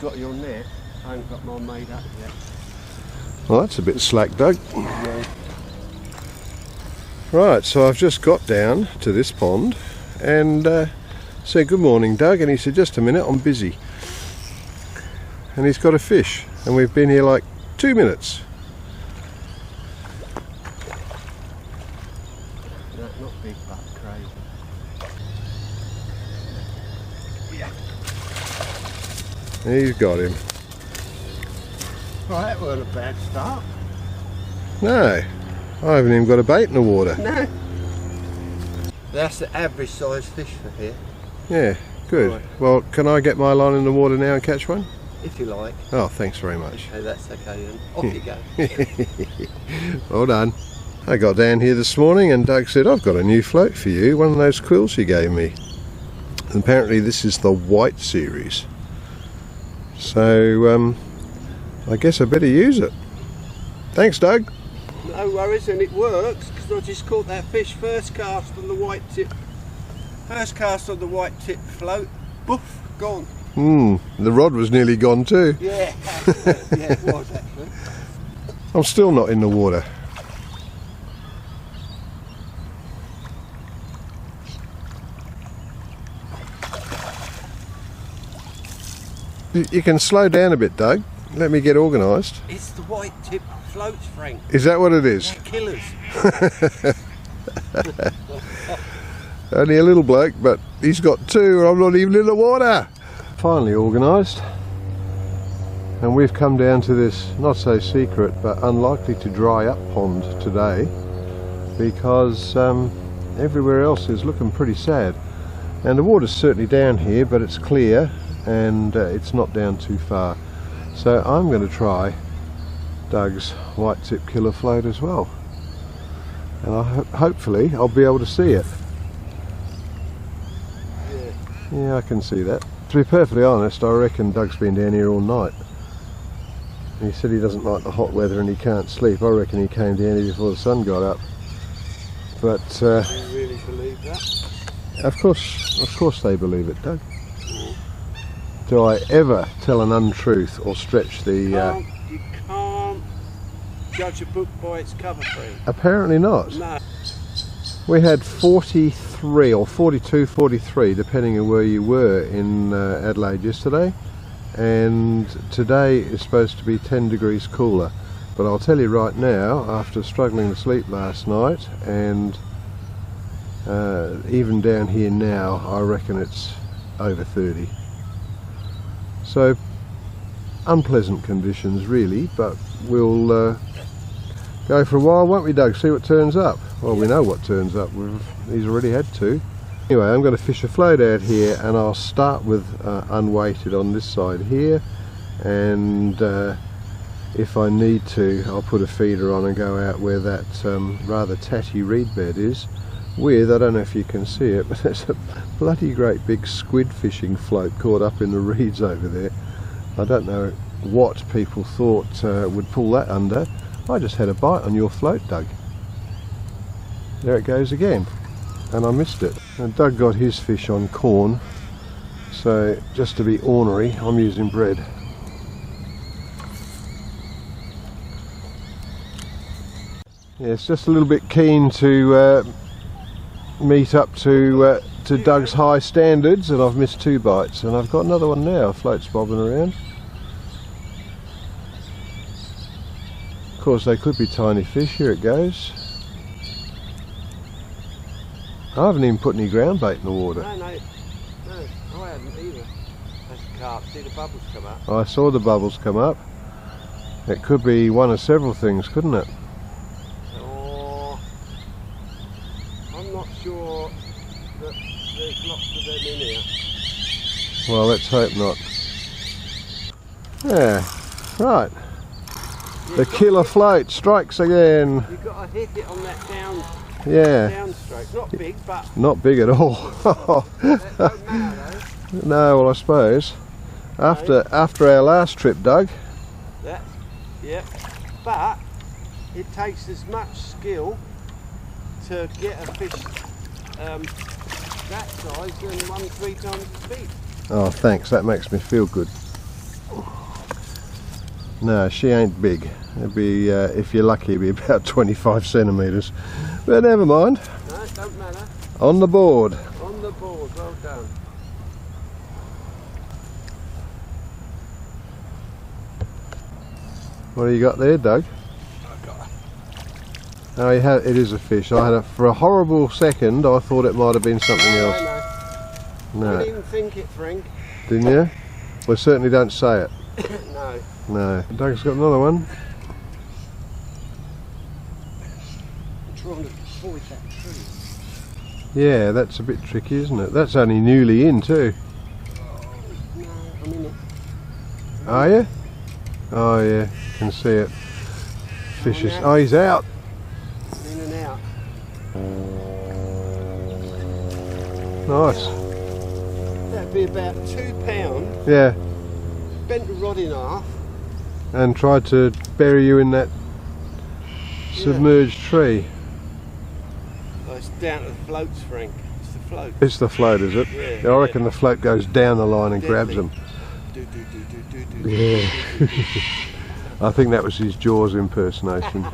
got your net? I haven't got mine made up yet. Well, that's a bit slack, Doug. Yeah. Right, so I've just got down to this pond and said good morning, Doug, and he said just a minute, I'm busy. And he's got a fish, and we've been here like 2 minutes. No, not big, but crazy. Yeah. He's got him. Right, that weren't a bad start. No, I haven't even got a bait in the water. No. That's the average size fish for here. Yeah, good. Right. Well, can I get my line in the water now and catch one? If you like. Oh, thanks very much. Okay, that's okay then. Off you go. Well done. I got down here this morning and Doug said, I've got a new float for you, one of those quills you gave me. And apparently this is the white series. So, I guess I better use it. Thanks, Doug. No worries, and it works because I just caught that fish first cast on the white tip. First cast on the white tip float. Boof, gone. The rod was nearly gone too. Yeah, yeah, it was actually. I'm still not in the water. You can slow down a bit, Doug. Let me get organised. It's the white tip floats, Frank. Is that what it is? They're killers. Only a little bloke, but he's got two and I'm not even in the water. Finally organised. And we've come down to this not so secret but unlikely to dry up pond today because everywhere else is looking pretty sad. And the water's certainly down here, but it's clear and it's not down too far. So I'm going to try Doug's white tip killer float as well. And hopefully I'll be able to see it. Yeah, I can see that. To be perfectly honest, I reckon Doug's been down here all night. He said he doesn't like the hot weather and he can't sleep. I reckon he came down here before the sun got up. But do you really believe that? Of course they believe it, Doug. Do I ever tell an untruth or stretch the... You can't judge a book by its cover, Frank. Apparently not. No. We had 43 or 42, 43, depending on where you were in Adelaide yesterday. And today is supposed to be 10 degrees cooler. But I'll tell you right now, after struggling to sleep last night, and even down here now, I reckon it's over 30. So, unpleasant conditions really, but we'll go for a while, won't we, Doug? See what turns up. Well, we know what turns up. He's already had two. Anyway, I'm going to fish a float out here and I'll start with unweighted on this side here, and if I need to I'll put a feeder on and go out where that rather tatty reed bed is with, I don't know if you can see it, but there's a bloody great big squid fishing float caught up in the reeds over there. I don't know what people thought would pull that under. I just had a bite on your float, Doug. There it goes again, and I missed it. And Doug got his fish on corn, so just to be ornery I'm using bread. Yeah, it's just a little bit keen to meet up to Doug's high standards, and I've missed 2 bites, and I've got another one now. Float's bobbing around. Of course they could be tiny fish. Here it goes. I haven't even put any ground bait in the water. No, I haven't either. That's a carp. See the bubbles come up? I saw the bubbles come up. It could be one of several things, couldn't it? I'm not sure that there's lots of them in here. Well, let's hope not. Yeah, right. The killer float strikes again. You've got to hit it on that down stroke. Not big, but... Not big at all. That don't matter though. No, well I suppose. After our last trip, Doug. Yeah. But it takes as much skill to get a fish that size than 1 3 times the speed. Oh, thanks. That makes me feel good. No, she ain't big. It'd be, if you're lucky, it'd be about 25 centimetres. But never mind. No, it don't matter. On the board. On the board, well done. What do you got there, Doug? I got Oh, it is a fish. I had for a horrible second, I thought it might have been something else. No. No. I didn't think it, Frank. Didn't you? Well, certainly don't say it. No. No. Doug's got another one. I'm trying to avoid that tree. Yeah, that's a bit tricky, isn't it? That's only newly in too. No, I'm in it. Are you? Oh yeah, can see it. Fish is. Oh, he's out. In and out. Nice. That'd be about £2. Yeah. Bent the rod in half. And tried to bury you in that submerged tree. Oh, it's down to the floats, Frank. It's the float. It's the float, is it? Yeah. I reckon the float goes down the line and grabs them. Yeah. I think that was his Jaws impersonation.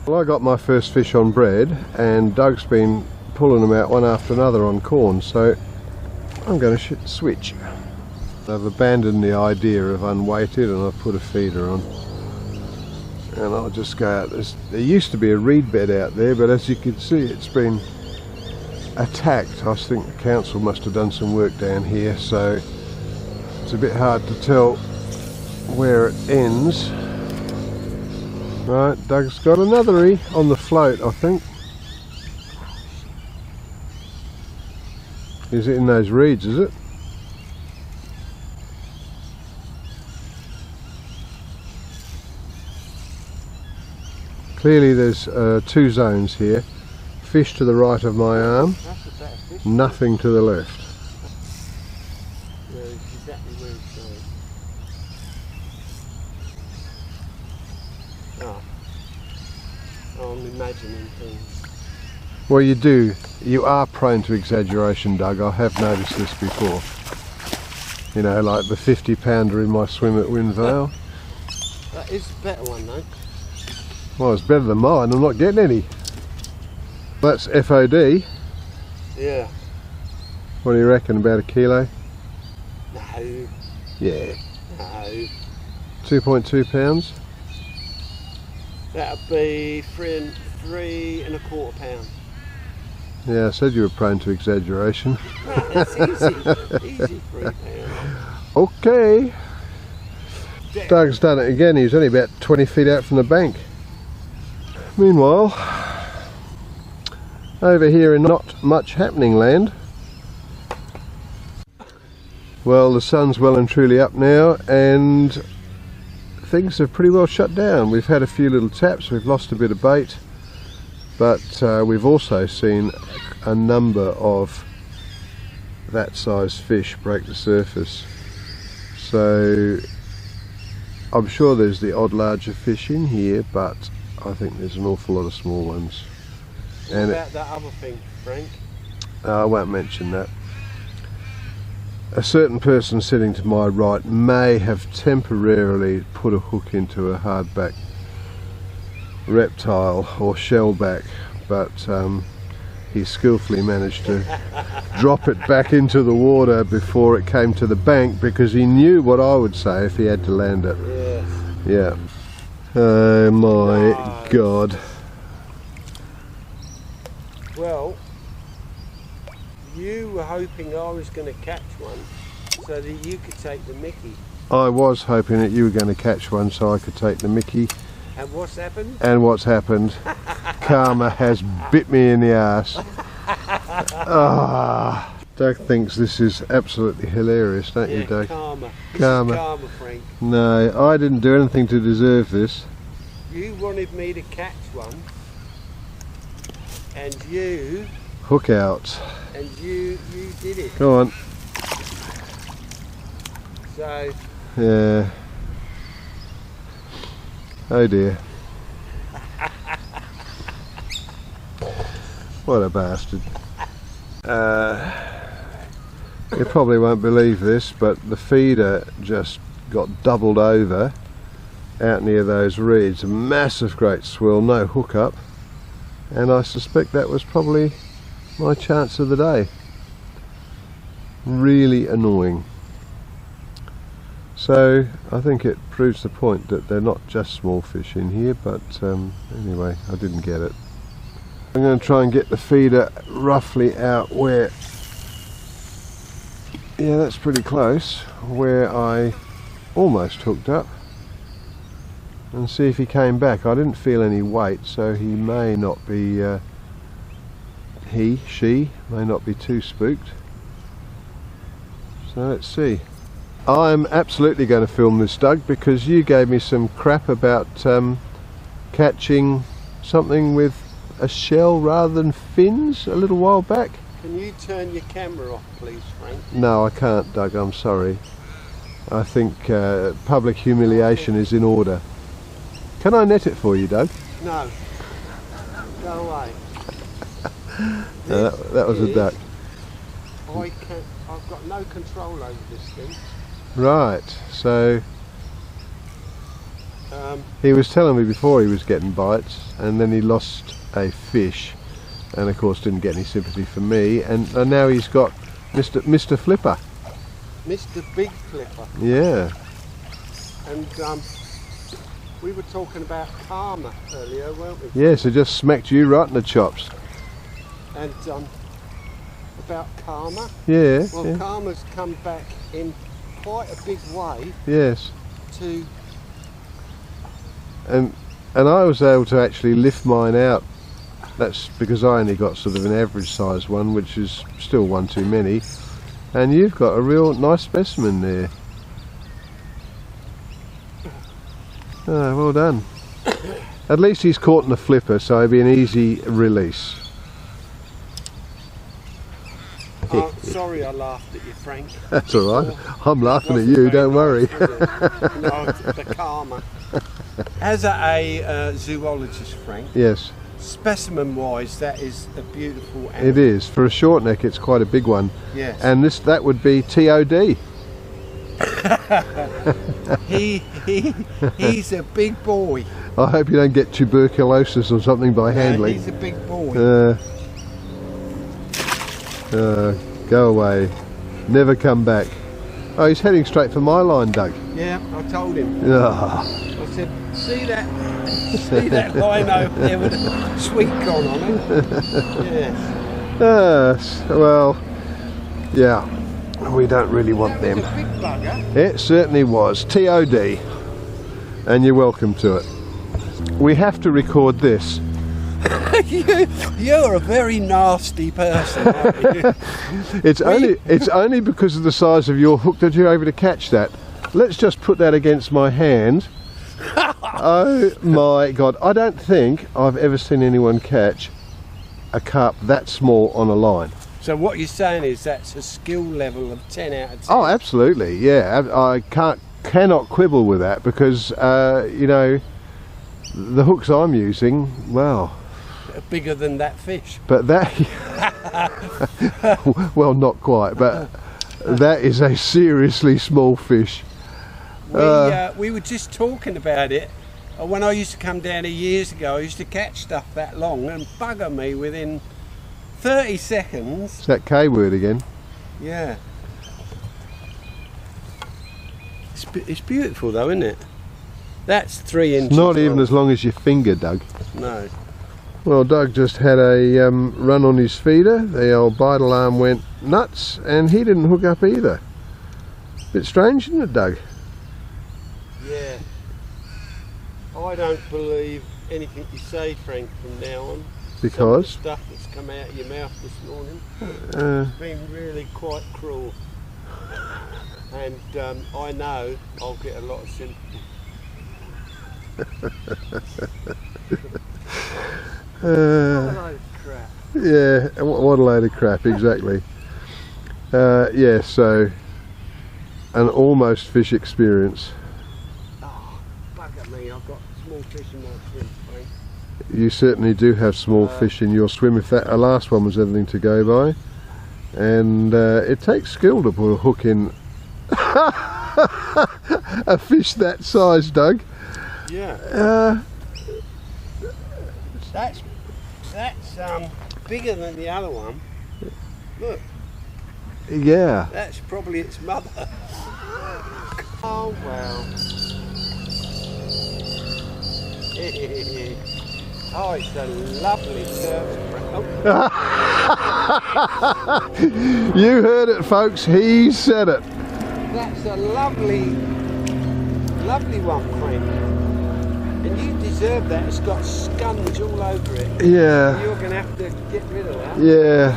Well, I got my first fish on bread, and Doug's been pulling them out one after another on corn, so I'm going to switch. I've abandoned the idea of unweighted, and I've put a feeder on. And I'll just go out. There used to be a reed bed out there, but as you can see, it's been attacked. I think the council must have done some work down here, so it's a bit hard to tell where it ends. Right, Doug's got another on the float, I think. Is it in those reeds, is it? Clearly there's two zones here. Fish to the right of my arm, That's a better fish. nothing to the left. Yeah, it's exactly where it's going. Oh, I'm imagining things. Well, you are prone to exaggeration, Doug. I have noticed this before. You know, like the 50-pounder in my swim at Wynvale. That is a better one though. Well, it's better than mine. I'm not getting any. That's FOD. Yeah. What do you reckon, about a kilo? No. Yeah. No. 2.2 pounds? That'd be 3.25 pounds. Yeah, I said you were prone to exaggeration. That's easy. Easy 3 pounds. Okay. Doug's done it again. He's only about 20 feet out from the bank. Meanwhile, over here in not much happening land, well, the sun's well and truly up now, and things have pretty well shut down. We've had a few little taps, we've lost a bit of bait, but we've also seen a number of that size fish break the surface. So I'm sure there's the odd larger fish in here, but I think there's an awful lot of small ones. What And about that other thing, Frank? I won't mention that. A certain person sitting to my right may have temporarily put a hook into a hardback reptile or shellback, but he skillfully managed to drop it back into the water before it came to the bank, because he knew what I would say if he had to land it. Yeah. Yeah. Oh my God. Well, you were hoping I was going to catch one so that you could take the mickey. I was hoping that you were going to catch one so I could take the mickey. And what's happened? And what's happened? Karma has bit me in the ass. Ah, Doug thinks this is absolutely hilarious, don't you, Doug? Karma. Karma. Karma, Frank. No, I didn't do anything to deserve this. You wanted me to catch one, and you Hook out. you did it. Go on. So Yeah. Oh dear. What a bastard. You probably won't believe this, but the feeder just got doubled over out near those reeds. A massive great swell, no hook up, and I suspect that was probably my chance of the day. Really annoying. So I think it proves the point that they're not just small fish in here, but anyway, I didn't get it. I'm going to try and get the feeder roughly out where, yeah, that's pretty close, where I almost hooked up, and see if he came back. I didn't feel any weight, so he may not be, she may not be too spooked. So let's see. I'm absolutely going to film this, Doug, because you gave me some crap about catching something with a shell rather than fins a little while back. Can you turn your camera off, please, Frank? No, I can't, Doug, I'm sorry. I think public humiliation is in order. Can I net it for you, Doug? No. Go away. No, that was a duck. I've got no control over this thing. Right, so he was telling me before he was getting bites, and then he lost a fish, and of course didn't get any sympathy from me, and now he's got Mr. Flipper. Mr. Big Flipper. Yeah. And we were talking about karma earlier, weren't we? Yes, it just smacked you right in the chops. And about karma. Yeah. Well, yeah. karma's come back in quite a big way. Yes. To and I was able to actually lift mine out. That's because I only got sort of an average size one, which is still one too many. And you've got a real nice specimen there. Ah, well done. At least he's caught in a flipper, so it'll be an easy release. Oh, sorry I laughed at you, Frank. That's alright. I'm laughing at you, don't worry. No, the karma. As a zoologist, Frank, yes, specimen wise, that is a beautiful animal. it is. For a short neck, it's quite a big one. Yes. And that would be TOD. He's a big boy. I hope you don't get tuberculosis or something by handling. He's a big boy. Go away. Never come back. Oh, he's heading straight for my line, Doug. Yeah, I told him. Ah. I said, see that line over there with a sweet corn on it? Yes. Well, yeah, we don't really want That them. was a big bugger. It certainly was. TOD. And you're welcome to it. We have to record this. You're a very nasty person, aren't you? It's only because of the size of your hook that you're able to catch that. Let's just put that against my hand. Oh my God, I don't think I've ever seen anyone catch a carp that small on a line. So what you're saying is that's a skill level of 10 out of 10. Oh, absolutely, yeah. I cannot quibble with that, because you know, the hooks I'm using, well, bigger than that fish. but that well, not quite, but that is a seriously small fish. We were just talking about it. When I used to come down here years ago, I used to catch stuff that long and bugger me within 30 seconds. It's that K word again. Yeah. It's beautiful though, isn't it? That's 3 inches. Not even long. as long as your finger, Doug. No. Well, Doug just had a run on his feeder. The old bridle arm went nuts, and he didn't hook up either. Bit strange, isn't it, Doug? Yeah. I don't believe anything you say, Frank, from now on. Because? Some of the stuff that's come out of your mouth this morning it's been really quite cruel. And I know I'll get a lot of sympathy. What a load of crap. Yeah, what a load of crap, exactly. Yeah, so an almost fish experience. Oh, bugger me, I've got small fish in my swim, Frank. You certainly do have small fish in your swim, if that last one was anything to go by. And it takes skill to put a hook in. a fish that size, Doug. Yeah. That's bigger than the other one. Look. Yeah. That's probably its mother. Oh wow. Oh, it's a lovely surf. Oh. You heard it, folks. He said it. That's a lovely one, friend. And you deserve that. It's got scunge all over it. Yeah. You're going to have to get rid of that. Yeah.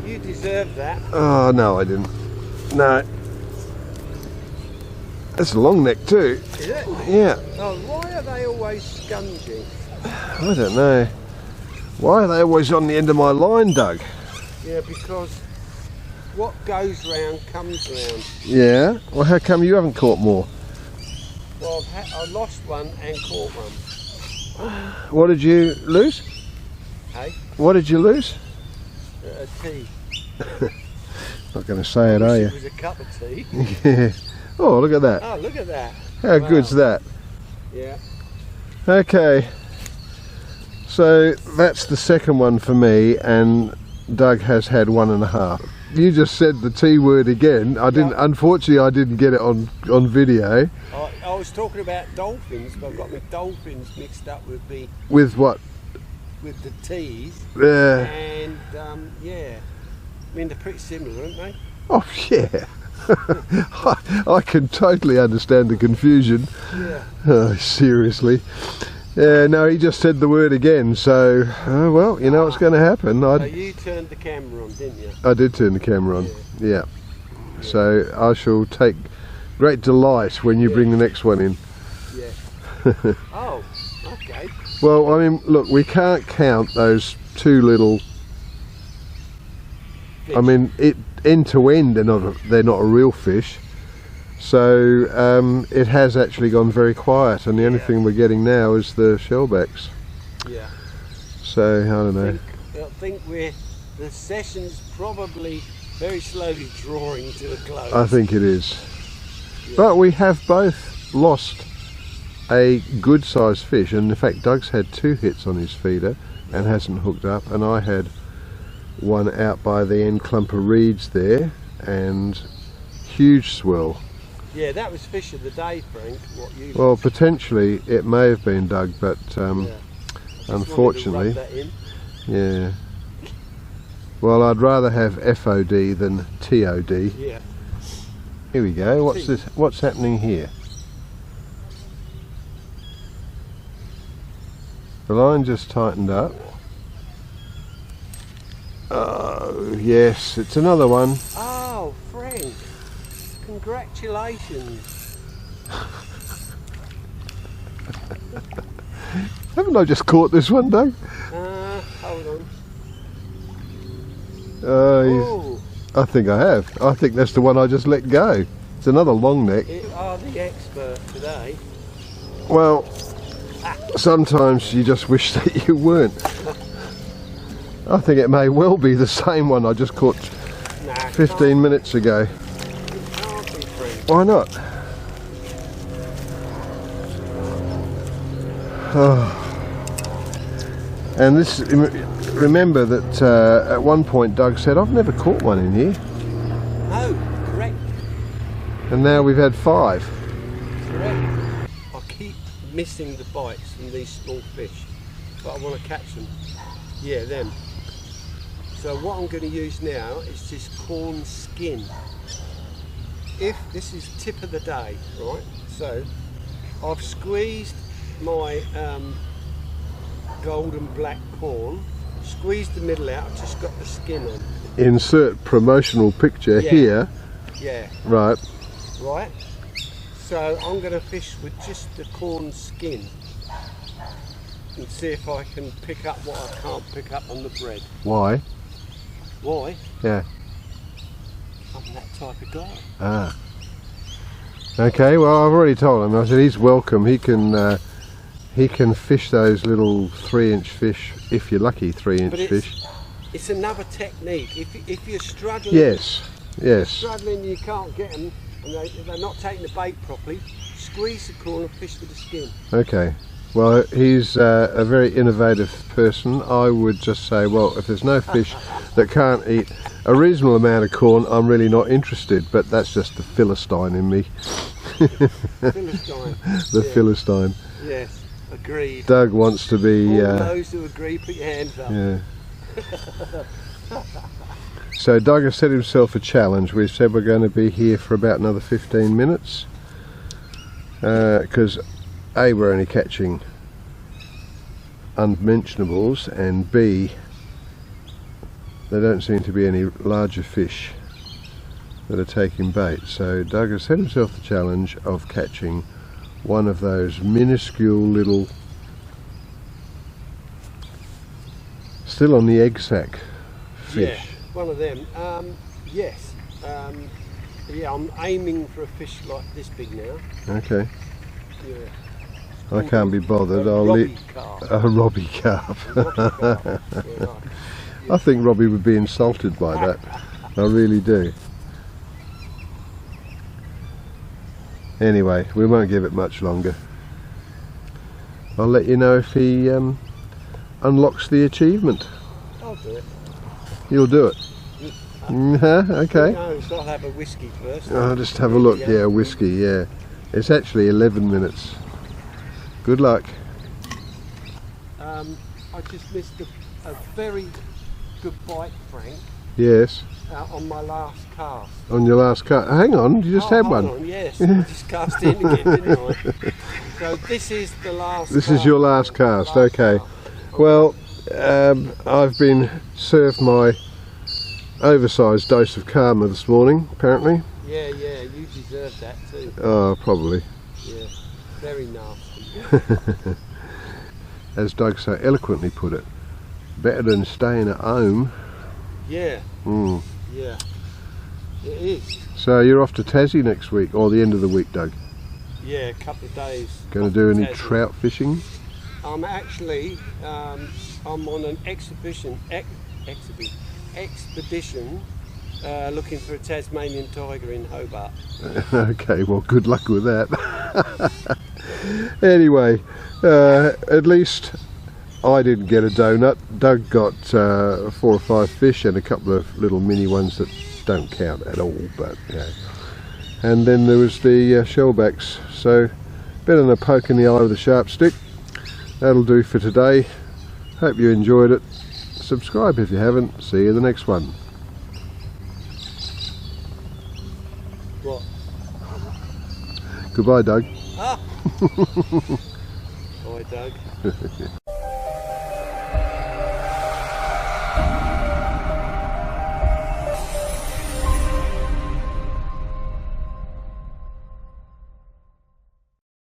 You deserve that. Oh, no, I didn't. No. That's a long neck too. Is it? Yeah. Oh, why are they always scunging? I don't know. Why are they always on the end of my line, Doug? Yeah, because what goes round comes round. Yeah? Well, how come you haven't caught more? Well, I lost one and caught one. What did you lose? Hey? What did you lose? A tea. Not going to say it, are you? It was a cup of tea. Yeah. Oh, look at that. Oh, look at that. How good's that? Yeah. Okay. So that's the second one for me, and Doug has had 1.5. You just said the T word again. I didn't. Yeah. Unfortunately, I didn't get it on video. I was talking about dolphins, but I've got my dolphins mixed up with the. With what? With the T's. Yeah. And yeah, I mean they're pretty similar, aren't they? Oh yeah. I can totally understand the confusion. Yeah. Oh, seriously. Yeah, no, he just said the word again, so, well, you know what's going to happen. So you turned the camera on, didn't you? I did turn the camera on, yeah. So I shall take great delight when you bring the next one in. Yeah. Oh, okay. Well, I mean, look, we can't count those two little... fish. I mean, end to end, they're not a real fish. So it has actually gone very quiet, and the only thing we're getting now is the shellbacks. Yeah. So I don't know. I think the session's probably very slowly drawing to a close. I think it is. Yeah. But we have both lost a good sized fish, and in fact Doug's had 2 hits on his feeder and hasn't hooked up, and I had one out by the end clump of reeds there, and huge swell. Yeah, that was fish of the day, Frank. What you well, potentially it may have been, Doug, but unfortunately, yeah. Well, I'd rather have FOD than TOD. Yeah. Here we go. What's this? What's happening here? The line just tightened up. Oh yes, it's another one. Oh, Frank. Congratulations. Haven't I just caught this one, Doug? Hold on. I think I have. I think that's the one I just let go. It's another long neck. You are the expert today. Well, sometimes you just wish that you weren't. I think it may well be the same one I just caught 15 minutes ago. Why not? Oh. And this, remember that at one point Doug said, I've never caught one in here. No, correct. And now we've had 5. Correct. I keep missing the bites from these small fish, but I want to catch them. Yeah, them. So what I'm going to use now is this corn skin. If this is tip of the day, right? So I've squeezed my golden black corn, squeezed the middle out, I've just got the skin on. Insert promotional picture here. Yeah. Right. Right. So I'm going to fish with just the corn skin and see if I can pick up what I can't pick up on the bread. Why? Why? Yeah. I'm that type of guy. Ah. Okay, well I've already told him. I said he's welcome. He can fish those little 3-inch fish, if you're lucky, 3-inch fish. It's another technique. If you're struggling, yes, struggling, you can't get them. and they're not taking the bait properly, squeeze the corn and fish with the skin. Okay. Well, he's a very innovative person. I would just say, well, if there's no fish that can't eat a reasonable amount of corn, I'm really not interested, but that's just the Philistine in me. Philistine. The Philistine. Yes, agreed. Doug wants to be... All those who agree, put your hands up. Yeah. So Doug has set himself a challenge. We said we're going to be here for about another 15 minutes. Because A, we're only catching unmentionables, and B, there don't seem to be any larger fish that are taking bait. So Doug has set himself the challenge of catching one of those minuscule little, still on the egg sac fish. Yeah, one of them. Yes. Yeah, I'm aiming for a fish like this big now. Okay. Yeah. I can't be bothered. I'll leave a Robbie carp. I think Robbie would be insulted by that. I really do. Anyway, we won't give it much longer. I'll let you know if he unlocks the achievement. I'll do it. You'll do it? Okay. No, so I'll have a whiskey first. I'll just have a look. Yeah, whiskey, yeah. It's actually 11 minutes. Good luck. I just missed a very good bite, Frank. Yes. On my last cast. On your last cast. Hang on, you just had one. On, yes, I just cast in again, didn't I? So this is the last This is your last cast, okay. Well, I've been served my oversized dose of karma this morning, apparently. Yeah, you deserve that too. Oh, probably. Yeah, very nasty. As Doug so eloquently put it, better than staying at home. Yeah. Mm. Yeah. It is. So you're off to Tassie next week, or the end of the week, Doug? Yeah, a couple of days. Going to do any trout fishing? I'm actually, I'm on an expedition looking for a Tasmanian tiger in Hobart. Okay, well, good luck with that. Anyway, at least I didn't get a donut. Doug got 4 or 5 fish and a couple of little mini ones that don't count at all, but yeah. And then there was the shellbacks, so better than a poke in the eye with a sharp stick. That'll do for today. Hope you enjoyed it. Subscribe if you haven't. See you in the next one. What? Goodbye, Doug. Ah! Bye, Doug.